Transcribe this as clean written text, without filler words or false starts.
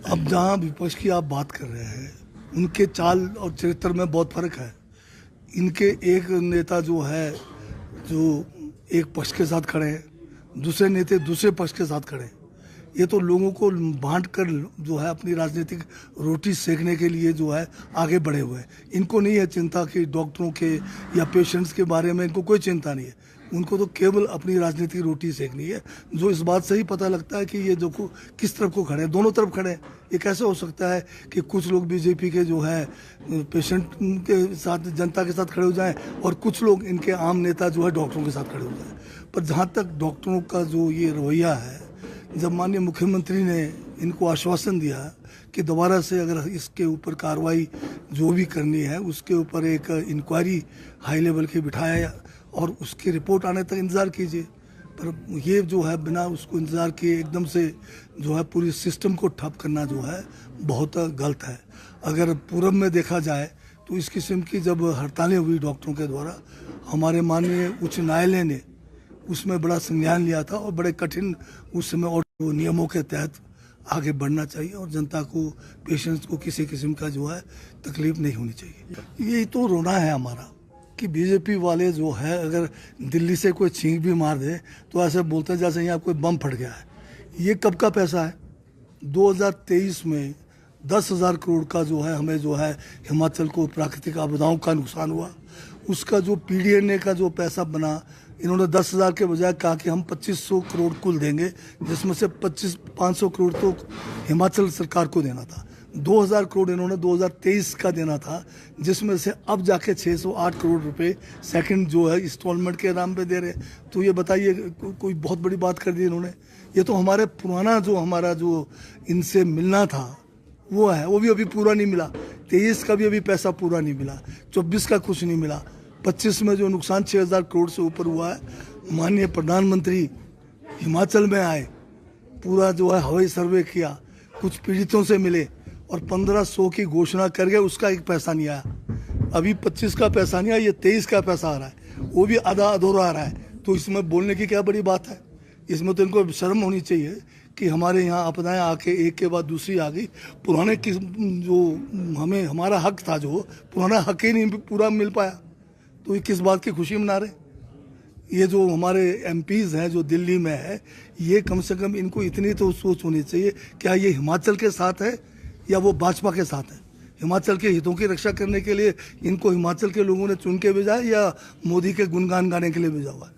अब जहाँ विपक्ष की आप बात कर रहे हैं, उनके चाल और चरित्र में बहुत फर्क है। इनके एक नेता जो है, जो एक पक्ष के साथ खड़े हैं, दूसरे नेता दूसरे पक्ष के साथ खड़े हैं। ये तो लोगों को बांट कर जो है अपनी राजनीतिक रोटी सेकने के लिए जो है आगे बढ़े हुए हैं। इनको नहीं है चिंता कि डॉक्टरों के या पेशेंट्स के बारे में इनको कोई चिंता नहीं है। उनको तो केवल अपनी राजनीतिक रोटी सेकनी है, जो इस बात से ही पता लगता है कि ये जो किस तरफ को खड़े हैं, दोनों तरफ खड़े हैं। ये कैसे हो सकता है कि कुछ लोग बीजेपी के जो है पेशेंट के साथ, जनता के साथ खड़े हो जाएं और कुछ लोग इनके आम नेता जो है डॉक्टरों के साथ खड़े हो जाएं। पर जहाँ तक डॉक्टरों का जो ये रवैया है, जब माननीय मुख्यमंत्री ने इनको आश्वासन दिया कि दोबारा से अगर इसके ऊपर कार्रवाई जो भी करनी है उसके ऊपर एक इंक्वायरी हाई लेवल की बिठाया और उसकी रिपोर्ट आने तक इंतज़ार कीजिए, पर ये जो है बिना उसको इंतज़ार किए एकदम से जो है पूरी सिस्टम को ठप करना जो है बहुत गलत है। अगर पूर्व में देखा जाए तो इस किस्म की जब हड़तालें हुई डॉक्टरों के द्वारा, हमारे माननीय उच्च न्यायालय ने उसमें बड़ा संज्ञान लिया था और बड़े कठिन उस समय और नियमों के तहत आगे बढ़ना चाहिए और जनता को, पेशेंट्स को किसी किस्म का जो है तकलीफ नहीं होनी चाहिए। यही तो रोना है हमारा कि बीजेपी वाले जो है अगर दिल्ली से कोई छींक भी मार दे तो ऐसे बोलते हैं जैसे यहाँ कोई बम फट गया है। ये कब का पैसा है? 2023 में 10,000 करोड़ का जो है हमें जो है हिमाचल को प्राकृतिक आपदाओं का नुकसान हुआ, उसका जो पीडीएनए का जो पैसा बना, इन्होंने 10,000 के बजाय कहा कि हम 2500 करोड़ कुल देंगे, जिसमें से 500 करोड़ तो हिमाचल सरकार को देना था। 2,000 करोड़ इन्होंने 2023 का देना था, जिसमें से अब जाके 608 करोड़ रुपए सेकंड जो है इंस्टॉलमेंट के नाम पे दे रहे। तो ये बताइए कोई बहुत बड़ी बात कर दी इन्होंने। ये तो हमारे पुराना जो हमारा जो इनसे मिलना था वो है, वो भी अभी पूरा नहीं मिला। 23 का भी अभी पैसा पूरा नहीं मिला, 24 का कुछ नहीं मिला, 25 में जो नुकसान 6,000 करोड़ से ऊपर हुआ है। माननीय प्रधानमंत्री हिमाचल में आए, पूरा जो है हवाई सर्वे किया, कुछ पीड़ितों से मिले और 1500 की घोषणा कर गए, उसका एक पैसा नहीं आया। अभी 25 का पैसा नहीं आया, ये 23 का पैसा आ रहा है, वो भी आधा अधूरा आ रहा है। तो इसमें बोलने की क्या बड़ी बात है? इसमें तो इनको शर्म होनी चाहिए कि हमारे यहाँ आपदाएं आके एक के बाद दूसरी आ गई। पुराने किस जो हमें हमारा हक था, जो पुराना हक ही नहीं पूरा मिल पाया, तो ये किस बात की खुशी मना रहे? ये जो हमारे एमपीज़ हैं जो दिल्ली में है, ये कम से कम इनको इतनी तो सोच होनी चाहिए, क्या ये हिमाचल के साथ है या वो भाजपा के साथ है? हिमाचल के हितों की रक्षा करने के लिए इनको हिमाचल के लोगों ने चुन के भेजा है या मोदी के गुणगान गाने के लिए भेजा हुआ है?